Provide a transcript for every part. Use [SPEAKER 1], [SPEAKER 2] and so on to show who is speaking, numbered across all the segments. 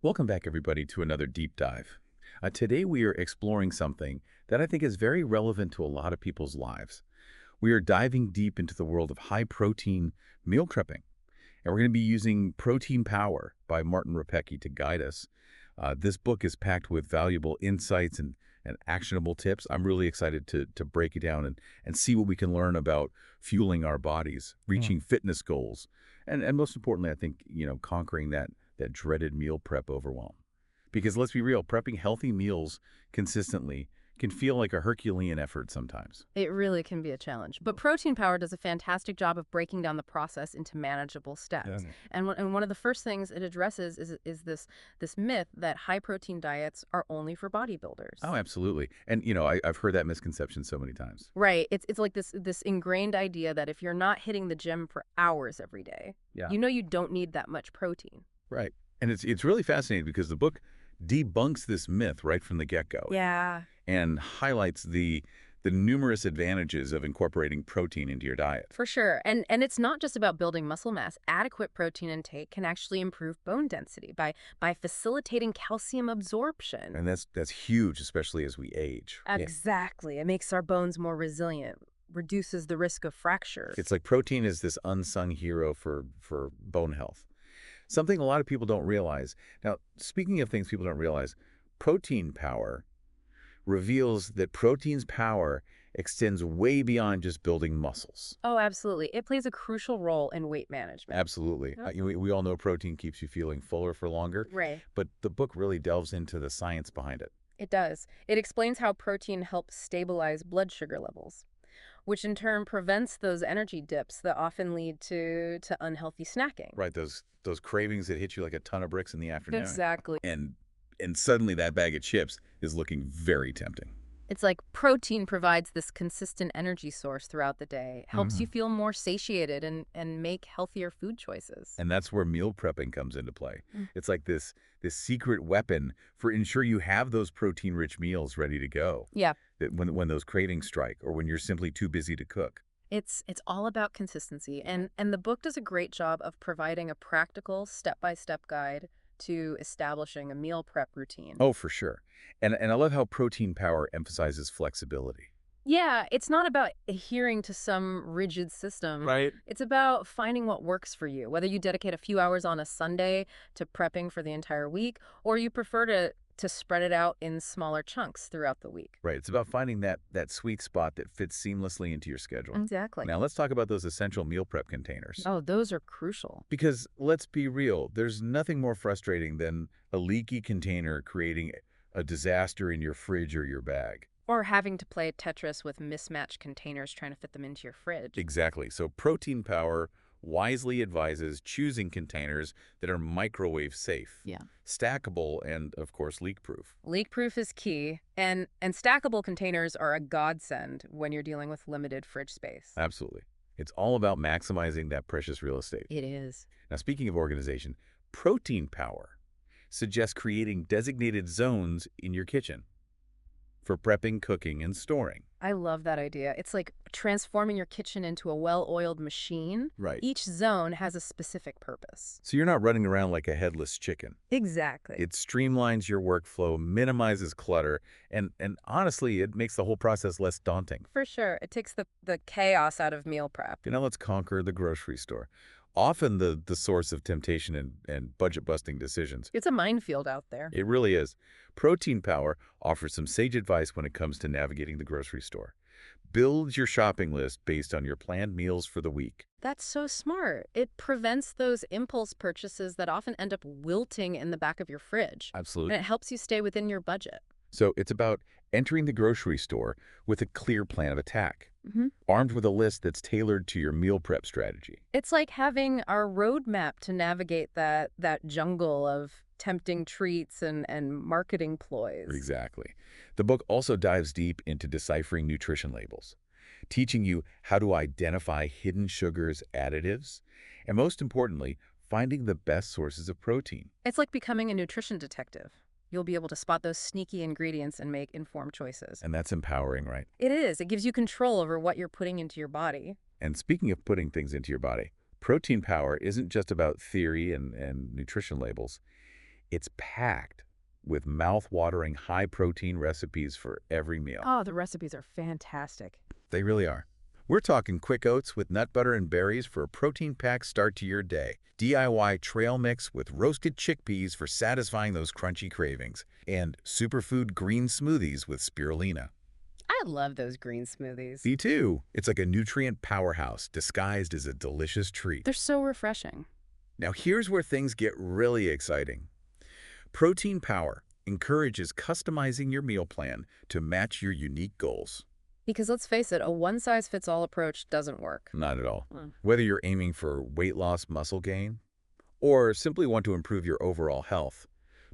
[SPEAKER 1] Welcome back, everybody, to another deep dive. Today, we are exploring something that I think is very relevant to a lot of people's lives. We are diving deep into the world of high-protein meal prepping, and we're going to be using Protein Power by Martin Rapecki to guide us. This book is packed with valuable insights and actionable tips. I'm really excited to break it down and see what we can learn about fueling our bodies, reaching fitness goals, and most importantly, I think, conquering that dreaded meal prep overwhelm. Because let's be real, prepping healthy meals consistently can feel like a Herculean effort sometimes.
[SPEAKER 2] It really can be a challenge. But Protein Power does a fantastic job of breaking down the process into manageable steps.
[SPEAKER 1] Doesn't it?
[SPEAKER 2] And one of the first things it addresses is this myth that high protein diets are only for bodybuilders.
[SPEAKER 1] Oh, absolutely. And, I've heard that misconception so many times.
[SPEAKER 2] Right. It's like this ingrained idea that if you're not hitting the gym for hours every day,
[SPEAKER 1] Yeah.
[SPEAKER 2] you don't need that much protein.
[SPEAKER 1] Right. And it's really fascinating because the book debunks this myth right from the get-go
[SPEAKER 2] Yeah.
[SPEAKER 1] and highlights the numerous advantages of incorporating protein into your diet.
[SPEAKER 2] For sure. And it's not just about building muscle mass. Adequate protein intake can actually improve bone density by facilitating calcium absorption.
[SPEAKER 1] And that's huge, especially as we age. Yeah.
[SPEAKER 2] Exactly. It makes our bones more resilient, reduces the risk of fractures.
[SPEAKER 1] It's like protein is this unsung hero for bone health. Something a lot of people don't realize. Now, speaking of things people don't realize, Protein Power reveals that protein's power extends way beyond just building muscles.
[SPEAKER 2] Oh, absolutely. It plays a crucial role in weight management.
[SPEAKER 1] Absolutely.
[SPEAKER 2] Yep.
[SPEAKER 1] We all know protein keeps you feeling fuller for longer,
[SPEAKER 2] Right.
[SPEAKER 1] but the book really delves into the science behind it.
[SPEAKER 2] It does. It explains how protein helps stabilize blood sugar levels, which in turn prevents those energy dips that often lead to unhealthy snacking.
[SPEAKER 1] Right, those cravings that hit you like a ton of bricks in the afternoon.
[SPEAKER 2] Exactly.
[SPEAKER 1] And suddenly that bag of chips is looking very tempting.
[SPEAKER 2] It's like protein provides this consistent energy source throughout the day, helps you feel more satiated and make healthier food choices.
[SPEAKER 1] And that's where meal prepping comes into play.
[SPEAKER 2] Mm.
[SPEAKER 1] It's like this secret weapon for ensure you have those protein-rich meals ready to go.
[SPEAKER 2] Yeah,
[SPEAKER 1] That when those cravings strike or when you're simply too busy to cook.
[SPEAKER 2] it's all about consistency. And the book does a great job of providing a practical step-by-step guide to establishing a meal prep routine.
[SPEAKER 1] Oh, for sure. And I love how Protein Power emphasizes flexibility.
[SPEAKER 2] Yeah, it's not about adhering to some rigid system.
[SPEAKER 1] Right.
[SPEAKER 2] It's about finding what works for you, whether you dedicate a few hours on a Sunday to prepping for the entire week, or you prefer to spread it out in smaller chunks throughout the week.
[SPEAKER 1] Right. It's about finding that sweet spot that fits seamlessly into your schedule.
[SPEAKER 2] Exactly.
[SPEAKER 1] Now, let's talk about those essential meal prep containers.
[SPEAKER 2] Oh, those are crucial.
[SPEAKER 1] Because let's be real, there's nothing more frustrating than a leaky container creating a disaster in your fridge or your bag.
[SPEAKER 2] Or having to play Tetris with mismatched containers trying to fit them into your fridge.
[SPEAKER 1] Exactly. So Protein Power wisely advises choosing containers that are microwave safe,
[SPEAKER 2] Yeah.
[SPEAKER 1] stackable, and of course leak-proof.
[SPEAKER 2] Leak-proof is key, and stackable containers are a godsend when you're dealing with limited fridge space.
[SPEAKER 1] Absolutely. It's all about maximizing that precious real estate.
[SPEAKER 2] It is.
[SPEAKER 1] Now, speaking of organization, Protein Power suggests creating designated zones in your kitchen for prepping, cooking, and storing.
[SPEAKER 2] I love that idea. It's like transforming your kitchen into a well-oiled machine.
[SPEAKER 1] Right.
[SPEAKER 2] Each zone has a specific purpose.
[SPEAKER 1] So you're not running around like a headless chicken.
[SPEAKER 2] Exactly.
[SPEAKER 1] It streamlines your workflow, minimizes clutter, and honestly, it makes the whole process less daunting.
[SPEAKER 2] For sure. It takes the chaos out of meal prep.
[SPEAKER 1] Now let's conquer the grocery store. Often the source of temptation and budget-busting decisions.
[SPEAKER 2] It's a minefield out there.
[SPEAKER 1] It really is. Protein Power offers some sage advice when it comes to navigating the grocery store. Build your shopping list based on your planned meals for the week.
[SPEAKER 2] That's so smart. It prevents those impulse purchases that often end up wilting in the back of your fridge. And
[SPEAKER 1] Absolutely.
[SPEAKER 2] it helps you stay within your budget.
[SPEAKER 1] So it's about entering the grocery store with a clear plan of attack,
[SPEAKER 2] Mm-hmm.
[SPEAKER 1] armed with a list that's tailored to your meal prep strategy.
[SPEAKER 2] It's like having our roadmap to navigate that jungle of tempting treats and marketing ploys.
[SPEAKER 1] Exactly. The book also dives deep into deciphering nutrition labels, teaching you how to identify hidden sugars, additives, and most importantly, finding the best sources of protein.
[SPEAKER 2] It's like becoming a nutrition detective. You'll be able to spot those sneaky ingredients and make informed choices.
[SPEAKER 1] And that's empowering, right?
[SPEAKER 2] It is. It gives you control over what you're putting into your body.
[SPEAKER 1] And speaking of putting things into your body, Protein Power isn't just about theory and nutrition labels. It's packed with mouth-watering, high-protein recipes for every meal.
[SPEAKER 2] Oh, the recipes are fantastic.
[SPEAKER 1] They really are. We're talking quick oats with nut butter and berries for a protein-packed start to your day. DIY trail mix with roasted chickpeas for satisfying those crunchy cravings. And superfood green smoothies with spirulina.
[SPEAKER 2] I love those green smoothies.
[SPEAKER 1] Me too. It's like a nutrient powerhouse disguised as a delicious treat.
[SPEAKER 2] They're so refreshing.
[SPEAKER 1] Now here's where things get really exciting. Protein Power encourages customizing your meal plan to match your unique goals.
[SPEAKER 2] Because let's face it, a one-size-fits-all approach doesn't work.
[SPEAKER 1] Not at all.
[SPEAKER 2] Mm.
[SPEAKER 1] Whether you're aiming for weight loss, muscle gain, or simply want to improve your overall health,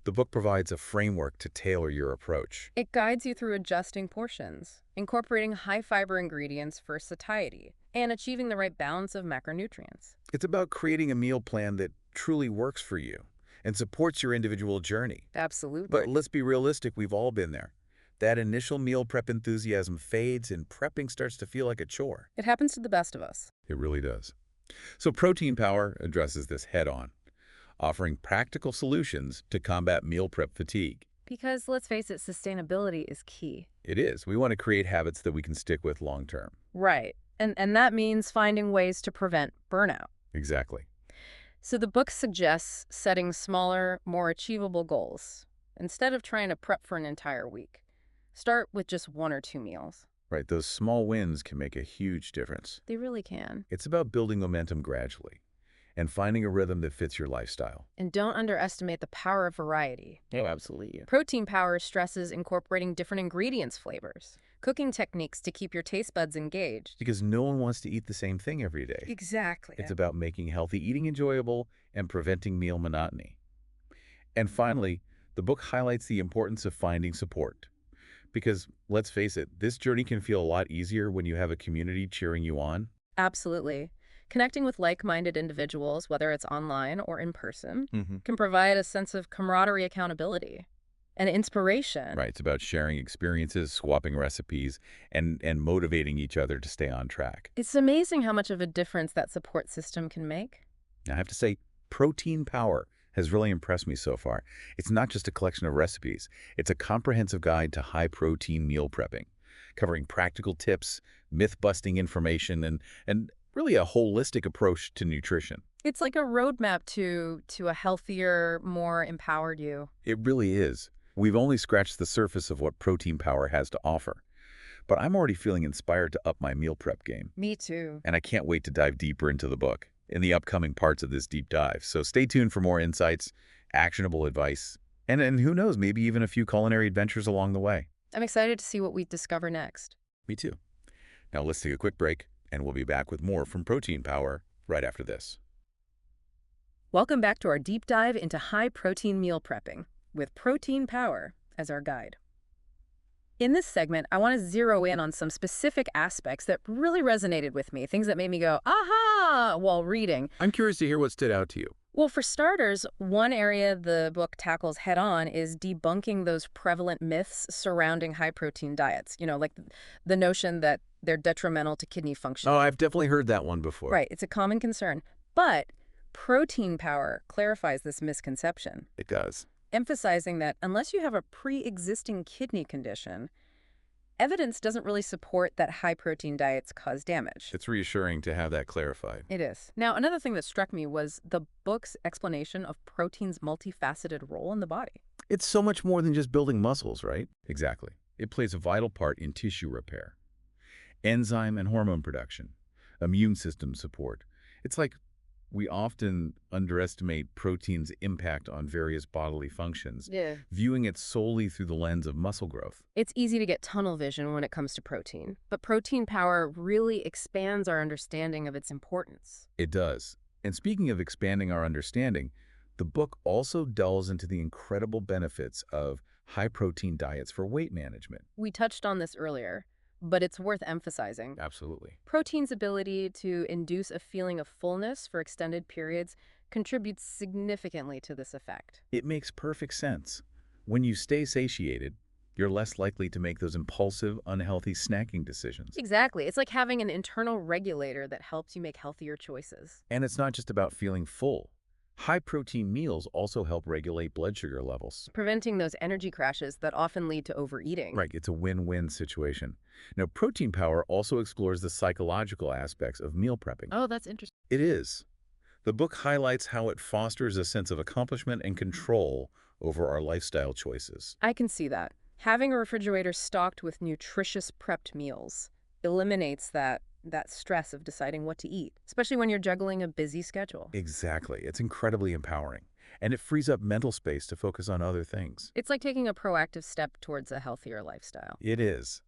[SPEAKER 1] the book provides a framework to tailor your approach.
[SPEAKER 2] It guides you through adjusting portions, incorporating high-fiber ingredients for satiety, and achieving the right balance of macronutrients.
[SPEAKER 1] It's about creating a meal plan that truly works for you and supports your individual journey.
[SPEAKER 2] Absolutely.
[SPEAKER 1] But let's be realistic, we've all been there. That initial meal prep enthusiasm fades and prepping starts to feel like a chore.
[SPEAKER 2] It happens to the best of us.
[SPEAKER 1] It really does. So Protein Power addresses this head-on, offering practical solutions to combat meal prep fatigue.
[SPEAKER 2] Because, let's face it, sustainability is key.
[SPEAKER 1] It is. We want to create habits that we can stick with long-term.
[SPEAKER 2] Right. And that means finding ways to prevent burnout.
[SPEAKER 1] Exactly.
[SPEAKER 2] So the book suggests setting smaller, more achievable goals. Instead of trying to prep for an entire week, start with just 1 or 2 meals.
[SPEAKER 1] Right, those small wins can make a huge difference.
[SPEAKER 2] They really can.
[SPEAKER 1] It's about building momentum gradually and finding a rhythm that fits your lifestyle.
[SPEAKER 2] And don't underestimate the power of variety.
[SPEAKER 1] Oh, absolutely.
[SPEAKER 2] Protein Power stresses incorporating different ingredients flavors, cooking techniques to keep your taste buds engaged.
[SPEAKER 1] Because no one wants to eat the same thing every day.
[SPEAKER 2] Exactly.
[SPEAKER 1] It's about making healthy eating enjoyable and preventing meal monotony. And finally, the book highlights the importance of finding support. Because, let's face it, this journey can feel a lot easier when you have a community cheering you on.
[SPEAKER 2] Absolutely. Connecting with like-minded individuals, whether it's online or in person,
[SPEAKER 1] Mm-hmm.
[SPEAKER 2] can provide a sense of camaraderie, accountability, and inspiration.
[SPEAKER 1] Right, it's about sharing experiences, swapping recipes, and motivating each other to stay on track.
[SPEAKER 2] It's amazing how much of a difference that support system can make.
[SPEAKER 1] Now, I have to say, Protein Power has really impressed me so far. It's not just a collection of recipes. It's a comprehensive guide to high-protein meal prepping, covering practical tips, myth-busting information, and really a holistic approach to nutrition.
[SPEAKER 2] It's like a roadmap to a healthier, more empowered you.
[SPEAKER 1] It really is. We've only scratched the surface of what Protein Power has to offer. But I'm already feeling inspired to up my meal prep game.
[SPEAKER 2] Me too.
[SPEAKER 1] And I can't wait to dive deeper into the book in the upcoming parts of this deep dive. So stay tuned for more insights, actionable advice, and who knows, maybe even a few culinary adventures along the way.
[SPEAKER 2] I'm excited to see what we discover next.
[SPEAKER 1] Me too. Now let's take a quick break, and we'll be back with more from Protein Power right after this.
[SPEAKER 2] Welcome back to our deep dive into high-protein meal prepping, with Protein Power as our guide. In this segment, I want to zero in on some specific aspects that really resonated with me, things that made me go, aha, while reading.
[SPEAKER 1] I'm curious to hear what stood out to you.
[SPEAKER 2] Well, for starters, one area the book tackles head-on is debunking those prevalent myths surrounding high-protein diets. You know, like the notion that they're detrimental to kidney function.
[SPEAKER 1] Oh, I've definitely heard that one before.
[SPEAKER 2] Right, it's a common concern. But Protein Power clarifies this misconception,
[SPEAKER 1] It does.
[SPEAKER 2] emphasizing that unless you have a pre-existing kidney condition, evidence doesn't really support that high-protein diets cause damage.
[SPEAKER 1] It's reassuring to have that clarified.
[SPEAKER 2] It is. Now, another thing that struck me was the book's explanation of protein's multifaceted role in the body.
[SPEAKER 1] It's so much more than just building muscles, right? Exactly. It plays a vital part in tissue repair, enzyme and hormone production, immune system support. It's like we often underestimate protein's impact on various bodily functions,
[SPEAKER 2] Yeah.
[SPEAKER 1] viewing it solely through the lens of muscle growth.
[SPEAKER 2] It's easy to get tunnel vision when it comes to protein, but Protein Power really expands our understanding of its importance.
[SPEAKER 1] It does. And speaking of expanding our understanding, the book also delves into the incredible benefits of high-protein diets for weight management.
[SPEAKER 2] We touched on this earlier, but it's worth emphasizing.
[SPEAKER 1] Absolutely.
[SPEAKER 2] Protein's ability to induce a feeling of fullness for extended periods contributes significantly to this effect.
[SPEAKER 1] It makes perfect sense. When you stay satiated, you're less likely to make those impulsive, unhealthy snacking decisions.
[SPEAKER 2] Exactly. It's like having an internal regulator that helps you make healthier choices.
[SPEAKER 1] And it's not just about feeling full. High-protein meals also help regulate blood sugar levels.
[SPEAKER 2] Preventing those energy crashes that often lead to overeating.
[SPEAKER 1] Right, it's a win-win situation. Now, Protein Power also explores the psychological aspects of meal prepping.
[SPEAKER 2] Oh, that's interesting.
[SPEAKER 1] It is. The book highlights how it fosters a sense of accomplishment and control over our lifestyle choices.
[SPEAKER 2] I can see that. Having a refrigerator stocked with nutritious prepped meals eliminates that stress of deciding what to eat, especially when you're juggling a busy schedule.
[SPEAKER 1] Exactly. It's incredibly empowering, and it frees up mental space to focus on other things.
[SPEAKER 2] It's like taking a proactive step towards a healthier lifestyle.
[SPEAKER 1] It is.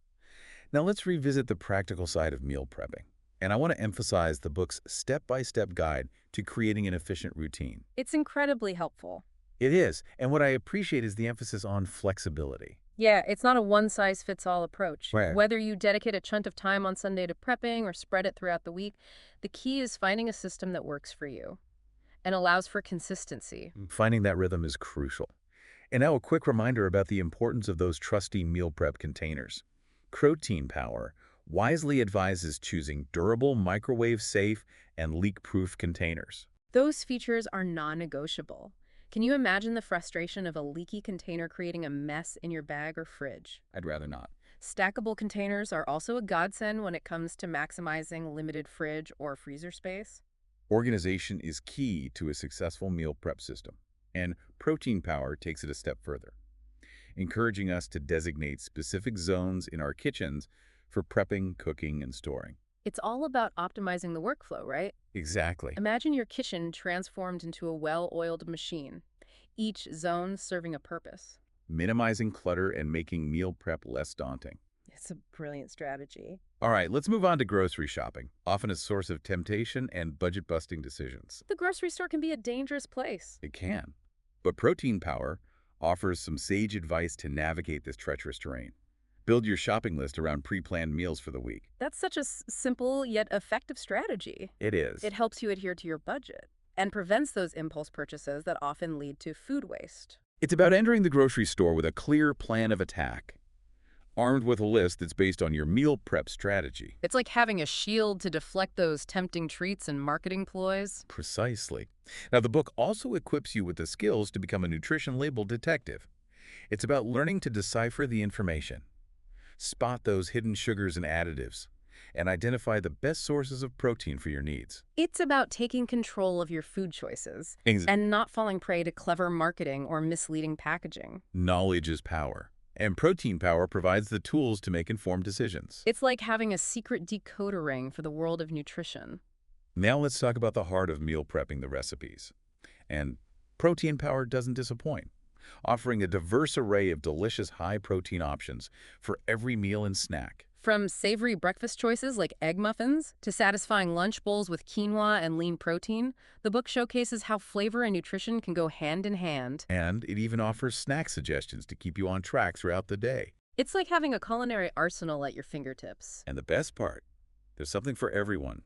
[SPEAKER 1] Now let's revisit the practical side of meal prepping. And I want to emphasize the book's step-by-step guide to creating an efficient routine.
[SPEAKER 2] It's incredibly helpful.
[SPEAKER 1] It is, and what I appreciate is the emphasis on flexibility.
[SPEAKER 2] Yeah, it's not a one-size-fits-all approach.
[SPEAKER 1] Right.
[SPEAKER 2] Whether you dedicate a chunk of time on Sunday to prepping or spread it throughout the week, the key is finding a system that works for you and allows for consistency.
[SPEAKER 1] Finding that rhythm is crucial. And now a quick reminder about the importance of those trusty meal prep containers. Protein Power wisely advises choosing durable, microwave-safe, and leak-proof containers.
[SPEAKER 2] Those features are non-negotiable. Can you imagine the frustration of a leaky container creating a mess in your bag or fridge?
[SPEAKER 1] I'd rather not.
[SPEAKER 2] Stackable containers are also a godsend when it comes to maximizing limited fridge or freezer space.
[SPEAKER 1] Organization is key to a successful meal prep system, and Protein Power takes it a step further, encouraging us to designate specific zones in our kitchens for prepping, cooking, and storing.
[SPEAKER 2] It's all about optimizing the workflow, right?
[SPEAKER 1] Exactly.
[SPEAKER 2] Imagine your kitchen transformed into a well-oiled machine, each zone serving a purpose.
[SPEAKER 1] Minimizing clutter and making meal prep less daunting.
[SPEAKER 2] It's a brilliant strategy.
[SPEAKER 1] All right, let's move on to grocery shopping, often a source of temptation and budget-busting decisions.
[SPEAKER 2] The grocery store can be a dangerous place.
[SPEAKER 1] It can. But Protein Power offers some sage advice to navigate this treacherous terrain. Build your shopping list around pre-planned meals for the week.
[SPEAKER 2] That's such a simple yet effective strategy.
[SPEAKER 1] It is.
[SPEAKER 2] It helps you adhere to your budget and prevents those impulse purchases that often lead to food waste.
[SPEAKER 1] It's about entering the grocery store with a clear plan of attack, armed with a list that's based on your meal prep strategy.
[SPEAKER 2] It's like having a shield to deflect those tempting treats and marketing ploys.
[SPEAKER 1] Precisely. Now, the book also equips you with the skills to become a nutrition label detective. It's about learning to decipher the information, spot those hidden sugars and additives, and identify the best sources of protein for your needs.
[SPEAKER 2] It's about taking control of your food choices and not falling prey to clever marketing or misleading packaging.
[SPEAKER 1] Knowledge is power, and Protein Power provides the tools to make informed decisions.
[SPEAKER 2] It's like having a secret decoder ring for the world of nutrition.
[SPEAKER 1] Now let's talk about the heart of meal prepping, the recipes. And Protein Power doesn't disappoint, offering a diverse array of delicious high-protein options for every meal and snack.
[SPEAKER 2] From savory breakfast choices like egg muffins to satisfying lunch bowls with quinoa and lean protein, the book showcases how flavor and nutrition can go hand in hand.
[SPEAKER 1] And it even offers snack suggestions to keep you on track throughout the day.
[SPEAKER 2] It's like having a culinary arsenal at your fingertips.
[SPEAKER 1] And the best part, there's something for everyone,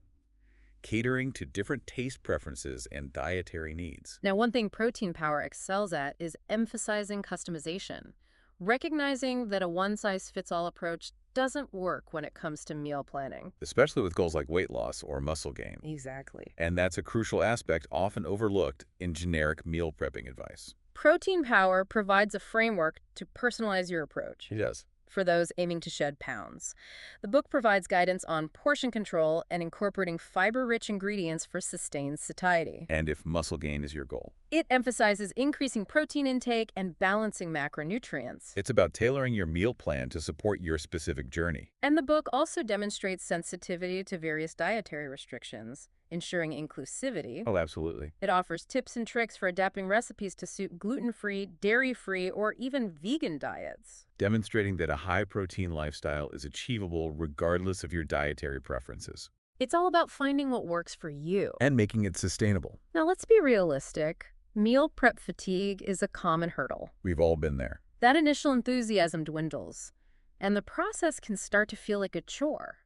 [SPEAKER 1] catering to different taste preferences and dietary needs.
[SPEAKER 2] Now, one thing Protein Power excels at is emphasizing customization, recognizing that a one-size-fits-all approach doesn't work when it comes to meal planning.
[SPEAKER 1] Especially with goals like weight loss or muscle gain.
[SPEAKER 2] Exactly.
[SPEAKER 1] And that's a crucial aspect often overlooked in generic meal prepping advice.
[SPEAKER 2] Protein Power provides a framework to personalize your approach
[SPEAKER 1] It does.
[SPEAKER 2] for those aiming to shed pounds. The book provides guidance on portion control and incorporating fiber-rich ingredients for sustained satiety.
[SPEAKER 1] And if muscle gain is your goal,
[SPEAKER 2] It emphasizes increasing protein intake and balancing macronutrients.
[SPEAKER 1] it's about tailoring your meal plan to support your specific journey.
[SPEAKER 2] And the book also demonstrates sensitivity to various dietary restrictions, ensuring inclusivity.
[SPEAKER 1] Oh, absolutely.
[SPEAKER 2] It offers tips and tricks for adapting recipes to suit gluten-free, dairy-free, or even vegan diets.
[SPEAKER 1] Demonstrating that a high-protein lifestyle is achievable regardless of your dietary preferences.
[SPEAKER 2] It's all about finding what works for you.
[SPEAKER 1] And making it sustainable.
[SPEAKER 2] Now, let's be realistic. Meal prep fatigue is a common hurdle.
[SPEAKER 1] We've all been there.
[SPEAKER 2] That initial enthusiasm dwindles, and the process can start to feel like a chore.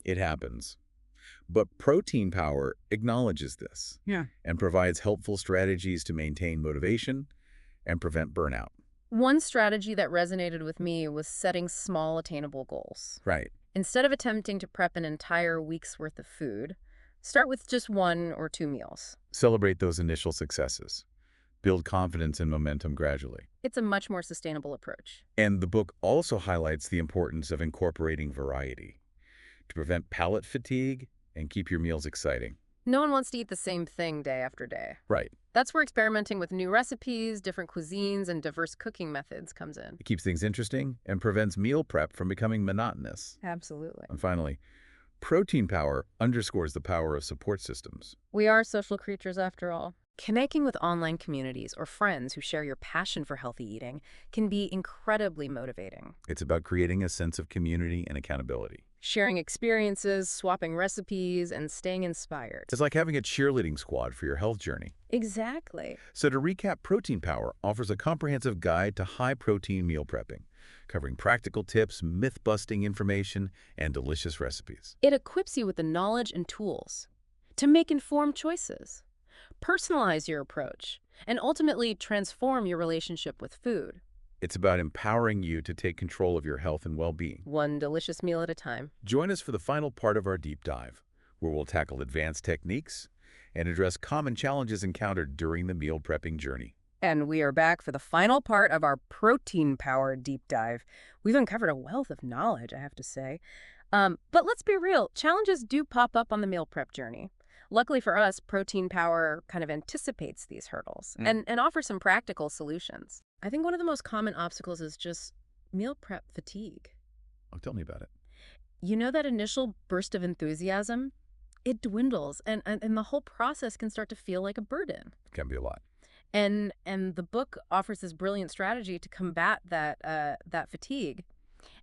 [SPEAKER 1] It happens. But Protein Power acknowledges this and provides helpful strategies to maintain motivation and prevent burnout.
[SPEAKER 2] One strategy that resonated with me was setting small, attainable goals.
[SPEAKER 1] Right.
[SPEAKER 2] Instead of attempting to prep an entire week's worth of food, Start with just 1 or 2 meals.
[SPEAKER 1] Celebrate those initial successes. Build confidence and momentum gradually.
[SPEAKER 2] It's a much more sustainable approach.
[SPEAKER 1] And the book also highlights the importance of incorporating variety to prevent palate fatigue and keep your meals exciting.
[SPEAKER 2] No one wants to eat the same thing day after day.
[SPEAKER 1] Right.
[SPEAKER 2] That's where experimenting with new recipes, different cuisines, and diverse cooking methods comes in.
[SPEAKER 1] It keeps things interesting and prevents meal prep from becoming monotonous.
[SPEAKER 2] Absolutely.
[SPEAKER 1] And finally, protein power underscores the power of support systems.
[SPEAKER 2] We are social creatures after all. Connecting with online communities or friends who share your passion for healthy eating can be incredibly motivating.
[SPEAKER 1] It's about creating a sense of community and accountability.
[SPEAKER 2] Sharing experiences, swapping recipes, and staying inspired.
[SPEAKER 1] It's like having a cheerleading squad for your health journey.
[SPEAKER 2] Exactly.
[SPEAKER 1] So to recap, Protein Power offers a comprehensive guide to high-protein meal prepping, covering practical tips, myth-busting information, and delicious recipes.
[SPEAKER 2] It equips you with the knowledge and tools to make informed choices, personalize your approach, and ultimately transform your relationship with food.
[SPEAKER 1] It's about empowering you to take control of your health and well-being.
[SPEAKER 2] One delicious meal at a time.
[SPEAKER 1] Join us for the final part of our deep dive, where we'll tackle advanced techniques and address common challenges encountered during the meal prepping journey.
[SPEAKER 2] And we are back for the final part of our protein power deep dive. We've uncovered a wealth of knowledge, I have to say. But let's be real, challenges do pop up on the meal prep journey. Luckily for us, Protein Power kind of anticipates these hurdles and offers some practical solutions. I think one of the most common obstacles is just meal prep fatigue.
[SPEAKER 1] Oh, tell me about it.
[SPEAKER 2] You know, that initial burst of enthusiasm? It dwindles, and the whole process can start to feel like a burden.
[SPEAKER 1] It can be a lot.
[SPEAKER 2] And the book offers this brilliant strategy to combat that fatigue.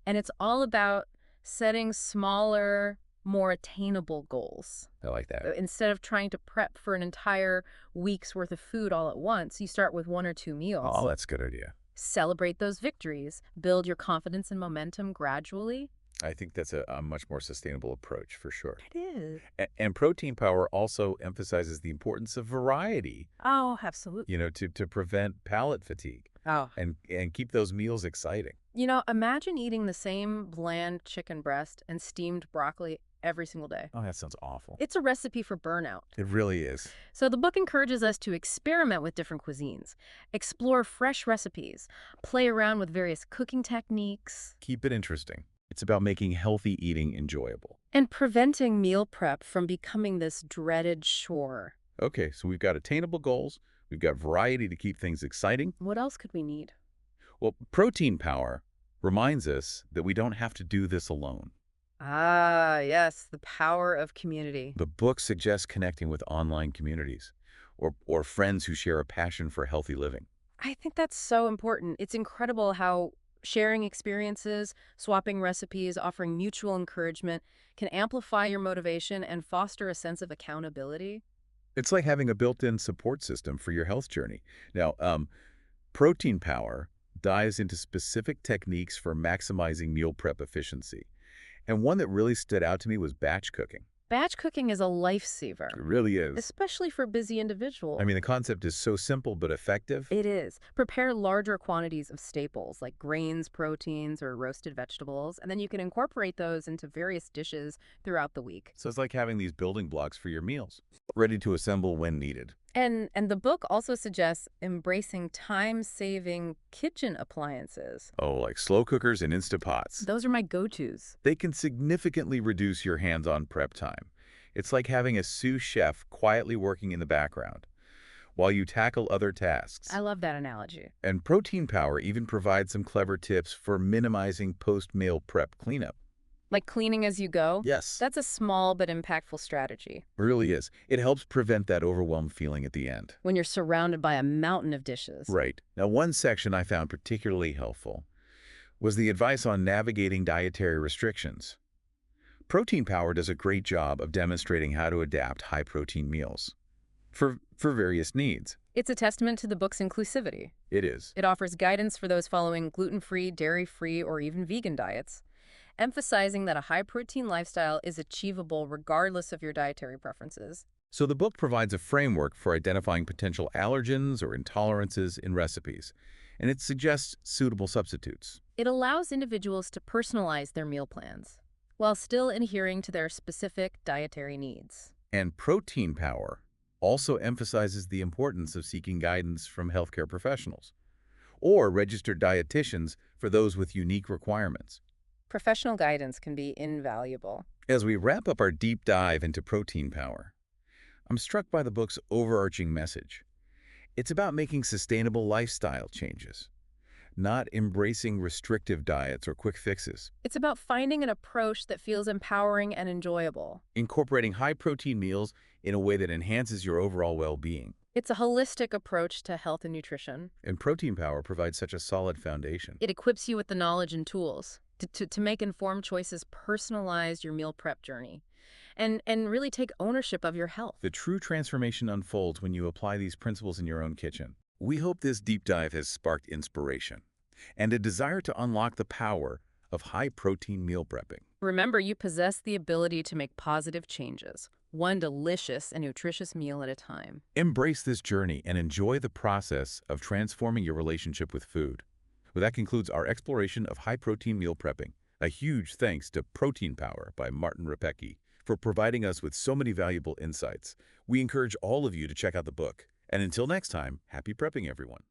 [SPEAKER 2] And it's all about setting smaller, more attainable goals.
[SPEAKER 1] I like that.
[SPEAKER 2] Instead of trying to prep for an entire week's worth of food all at once, you start with 1 or 2 meals.
[SPEAKER 1] Oh, that's a good idea.
[SPEAKER 2] Celebrate those victories. Build your confidence and momentum gradually.
[SPEAKER 1] I think that's a much more sustainable approach for sure.
[SPEAKER 2] It is.
[SPEAKER 1] And Protein Power also emphasizes the importance of variety,
[SPEAKER 2] Oh, absolutely.
[SPEAKER 1] to prevent palate fatigue
[SPEAKER 2] Oh.
[SPEAKER 1] and keep those meals exciting.
[SPEAKER 2] You know, imagine eating the same bland chicken breast and steamed broccoli every single day.
[SPEAKER 1] Oh, that sounds awful.
[SPEAKER 2] It's a recipe for burnout.
[SPEAKER 1] It really is.
[SPEAKER 2] So the book encourages us to experiment with different cuisines, explore fresh recipes, play around with various cooking techniques,
[SPEAKER 1] Keep it interesting. It's about making healthy eating enjoyable.
[SPEAKER 2] and preventing meal prep from becoming this dreaded chore.
[SPEAKER 1] Okay, so we've got attainable goals. We've got variety to keep things exciting.
[SPEAKER 2] What else could we need?
[SPEAKER 1] Well, Protein Power reminds us that we don't have to do this alone.
[SPEAKER 2] Ah, yes, the power of community.
[SPEAKER 1] The book suggests connecting with online communities or friends who share a passion for healthy living.
[SPEAKER 2] I think that's so important. It's incredible how sharing experiences, swapping recipes, offering mutual encouragement can amplify your motivation and foster a sense of accountability.
[SPEAKER 1] It's like having a built-in support system for your health journey. Now, Protein Power dives into specific techniques for maximizing meal prep efficiency. And one that really stood out to me was batch cooking.
[SPEAKER 2] Batch cooking is a lifesaver,
[SPEAKER 1] It really is.
[SPEAKER 2] especially for busy individuals.
[SPEAKER 1] I mean, the concept is so simple but effective.
[SPEAKER 2] It is. Prepare larger quantities of staples like grains, proteins, or roasted vegetables, and then you can incorporate those into various dishes throughout the week.
[SPEAKER 1] So it's like having these building blocks for your meals, ready to assemble when needed.
[SPEAKER 2] And the book also suggests embracing time-saving kitchen appliances.
[SPEAKER 1] Oh, like slow cookers and Instant Pots.
[SPEAKER 2] Those are my go-tos.
[SPEAKER 1] They can significantly reduce your hands-on prep time. It's like having a sous chef quietly working in the background while you tackle other tasks.
[SPEAKER 2] I love that analogy.
[SPEAKER 1] And Protein Power even provides some clever tips for minimizing post-meal prep cleanup.
[SPEAKER 2] Like cleaning as you go?
[SPEAKER 1] Yes,
[SPEAKER 2] That's a small but impactful strategy.
[SPEAKER 1] it really is. It helps prevent that overwhelmed feeling at the end.
[SPEAKER 2] When you're surrounded by a mountain of dishes.
[SPEAKER 1] Right. Now, one section I found particularly helpful was the advice on navigating dietary restrictions. Protein Power does a great job of demonstrating how to adapt high-protein meals for various needs.
[SPEAKER 2] It's a testament to the book's inclusivity.
[SPEAKER 1] It is.
[SPEAKER 2] It offers guidance for those following gluten-free, dairy-free, or even vegan diets, emphasizing that a high-protein lifestyle is achievable regardless of your dietary preferences.
[SPEAKER 1] So the book provides a framework for identifying potential allergens or intolerances in recipes, and it suggests suitable substitutes.
[SPEAKER 2] It allows individuals to personalize their meal plans, while still adhering to their specific dietary needs.
[SPEAKER 1] And Protein Power also emphasizes the importance of seeking guidance from healthcare professionals or registered dietitians for those with unique requirements.
[SPEAKER 2] Professional guidance can be invaluable.
[SPEAKER 1] As we wrap up our deep dive into Protein Power, I'm struck by the book's overarching message. It's about making sustainable lifestyle changes, not embracing restrictive diets or quick fixes.
[SPEAKER 2] It's about finding an approach that feels empowering and enjoyable.
[SPEAKER 1] Incorporating high-protein meals in a way that enhances your overall well-being.
[SPEAKER 2] It's a holistic approach to health and nutrition.
[SPEAKER 1] And Protein Power provides such a solid foundation.
[SPEAKER 2] It equips you with the knowledge and tools to make informed choices, personalize your meal prep journey, and really take ownership of your health.
[SPEAKER 1] The true transformation unfolds when you apply these principles in your own kitchen. We hope this deep dive has sparked inspiration and a desire to unlock the power of high-protein meal prepping.
[SPEAKER 2] Remember, you possess the ability to make positive changes, one delicious and nutritious meal at a time.
[SPEAKER 1] Embrace this journey and enjoy the process of transforming your relationship with food. Well, that concludes our exploration of high-protein meal prepping. A huge thanks to Protein Power by Martin Repecki for providing us with so many valuable insights. We encourage all of you to check out the book. And until next time, happy prepping, everyone.